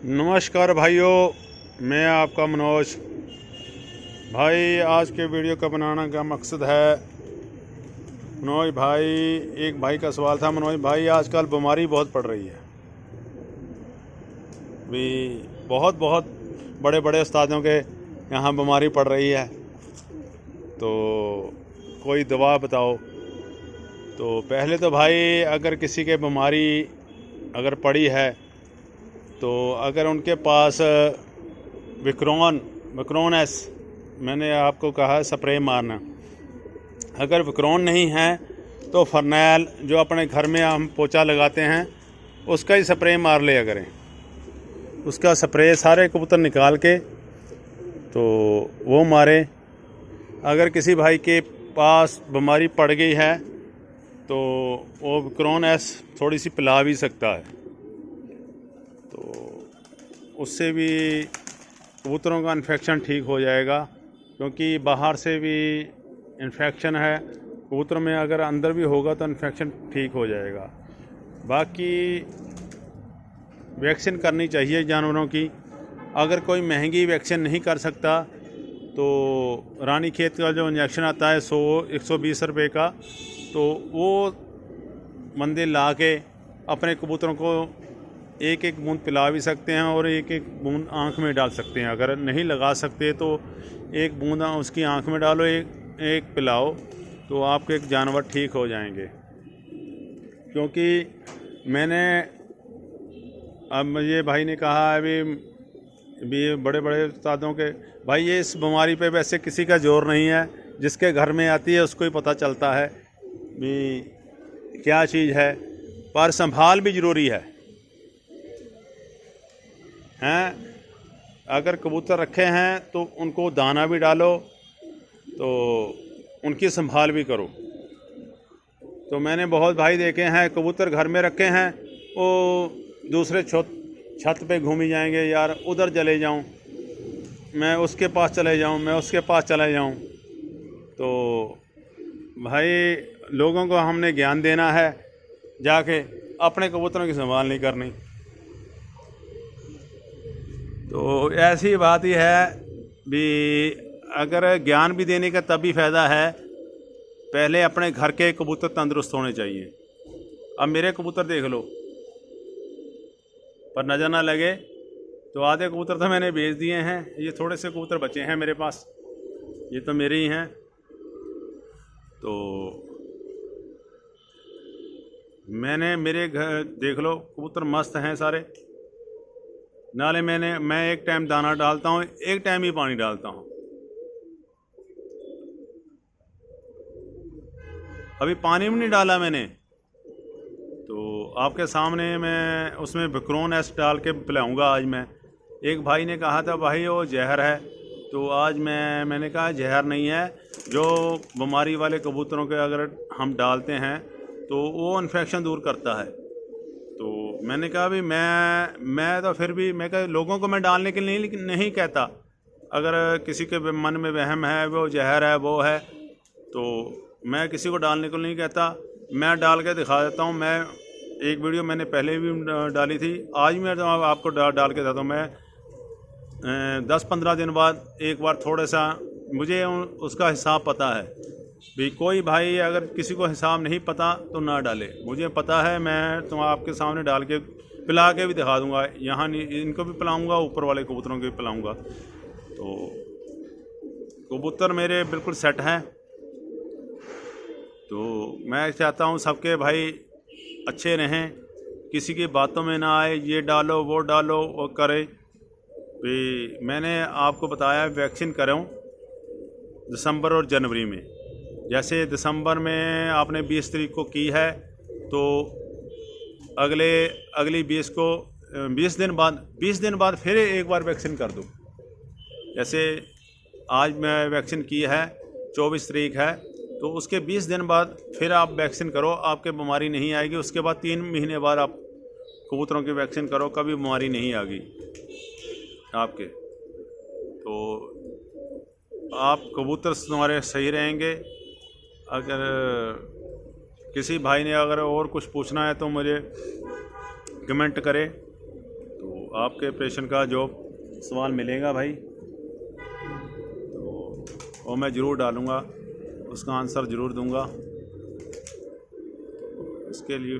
नमस्कार भाइयों, मैं आपका मनोज भाई। आज के वीडियो का बनाने का मकसद है मनोज भाई, एक भाई का सवाल था। मनोज भाई, आजकल बीमारी बहुत पड़ रही है भी, बहुत बहुत बड़े बड़े उस्तादों के यहाँ बीमारी पड़ रही है, तो कोई दवा बताओ। तो पहले तो भाई, अगर किसी के बीमारी अगर पड़ी है तो अगर उनके पास विक्रोन एस, मैंने आपको कहा स्प्रे मारना। अगर विक्रोन नहीं है तो फरनैल, जो अपने घर में हम पोछा लगाते हैं, उसका ही स्प्रे मार लिया करें। उसका स्प्रे सारे कबूतर निकाल के तो वो मारे। अगर किसी भाई के पास बीमारी पड़ गई है तो वो विक्रोन एस थोड़ी सी पिला भी सकता है, तो उससे भी कबूतरों का इन्फेक्शन ठीक हो जाएगा। क्योंकि बाहर से भी इन्फेक्शन है कबूतर में, अगर अंदर भी होगा तो इन्फेक्शन ठीक हो जाएगा। बाकी वैक्सीन करनी चाहिए जानवरों की। अगर कोई महंगी वैक्सीन नहीं कर सकता तो रानीखेत का जो इंजेक्शन आता है 100-120 रुपये का, तो वो बंदे ला के अपने कबूतरों को एक एक बूंद पिला भी सकते हैं और एक एक बूंद आँख में डाल सकते हैं। अगर नहीं लगा सकते तो एक बूंद उसकी आँख में डालो, एक पिलाओ, तो आपके जानवर ठीक हो जाएंगे। क्योंकि मैंने, अब मुझे भाई ने कहा अभी भी बड़े बड़े उस्तादों के, भाई ये इस बीमारी पे वैसे किसी का जोर नहीं है, जिसके घर में आती है उसको ही पता चलता है भी क्या चीज़ है। पर संभाल भी ज़रूरी है हैं। अगर कबूतर रखे हैं तो उनको दाना भी डालो, तो उनकी संभाल भी करो। तो मैंने बहुत भाई देखे हैं कबूतर घर में रखे हैं, वो दूसरे छत पे घूमी जाएंगे, यार उधर चले जाऊं, मैं उसके पास चले जाऊं, मैं उसके पास चले जाऊं। तो भाई, लोगों को हमने ज्ञान देना है, जाके अपने कबूतरों की संभाल नहीं करनी। तो ऐसी बात ही है भी, अगर ज्ञान भी देने का तभी फ़ायदा है, पहले अपने घर के कबूतर तंदुरुस्त होने चाहिए। अब मेरे कबूतर देख लो, पर नज़र ना लगे तो आधे कबूतर तो मैंने बेच दिए हैं। ये थोड़े से कबूतर बचे हैं मेरे पास, ये तो मेरे ही हैं। तो मैंने मेरे घर देख लो, कबूतर मस्त हैं सारे। नाले मैं एक टाइम दाना डालता हूँ, एक टाइम ही पानी डालता हूँ। अभी पानी भी नहीं डाला मैंने, तो आपके सामने मैं उसमें विक्रोन एस डाल के पिलाऊंगा आज मैं। एक भाई ने कहा था भाई वो जहर है, तो आज मैंने कहा जहर नहीं है। जो बीमारी वाले कबूतरों के अगर हम डालते हैं तो वो इन्फेक्शन दूर करता है। तो मैंने कहा भी मैं तो फिर भी मैं कहा लोगों को मैं डालने के लिए नहीं कहता। अगर किसी के मन में वहम है वो जहर है वो है, तो मैं किसी को डालने को नहीं कहता, मैं डाल के दिखा देता हूँ। मैं एक वीडियो मैंने पहले भी डाली थी, आज मैं तो आपको डाल के देता हूँ। मैं 10-15 दिन बाद एक बार थोड़ा सा, मुझे उसका हिसाब पता है भी। कोई भाई अगर किसी को हिसाब नहीं पता तो ना डाले, मुझे पता है। मैं तो आपके सामने डाल के पिला के भी दिखा दूंगा, यहाँ नहीं, इनको भी पिलाऊंगा, ऊपर वाले कबूतरों को भी पिलाऊंगा। तो कबूतर मेरे बिल्कुल सेट हैं। तो मैं चाहता हूँ सबके भाई अच्छे रहें, किसी की बातों में ना आए, ये डालो वो डालो वो करे भी। मैंने आपको बताया वैक्सीन करूँ दिसंबर और जनवरी में। जैसे दिसंबर में आपने 20 तारीख को की है, तो अगली 20 दिन बाद फिर एक बार वैक्सीन कर दूँ। जैसे आज मैं वैक्सीन की है, 24 तारीख है, तो उसके 20 दिन बाद फिर आप वैक्सीन करो, आपके बीमारी नहीं आएगी। उसके बाद 3 महीने बाद आप कबूतरों की वैक्सीन करो, कभी बीमारी नहीं आएगी आपके। तो आप कबूतर तुम्हारे सही रहेंगे। अगर किसी भाई ने अगर और कुछ पूछना है तो मुझे कमेंट करें। तो आपके पेशेंट का जो सवाल मिलेगा भाई तो वो मैं ज़रूर डालूँगा, उसका आंसर ज़रूर दूँगा। तो इसके लिए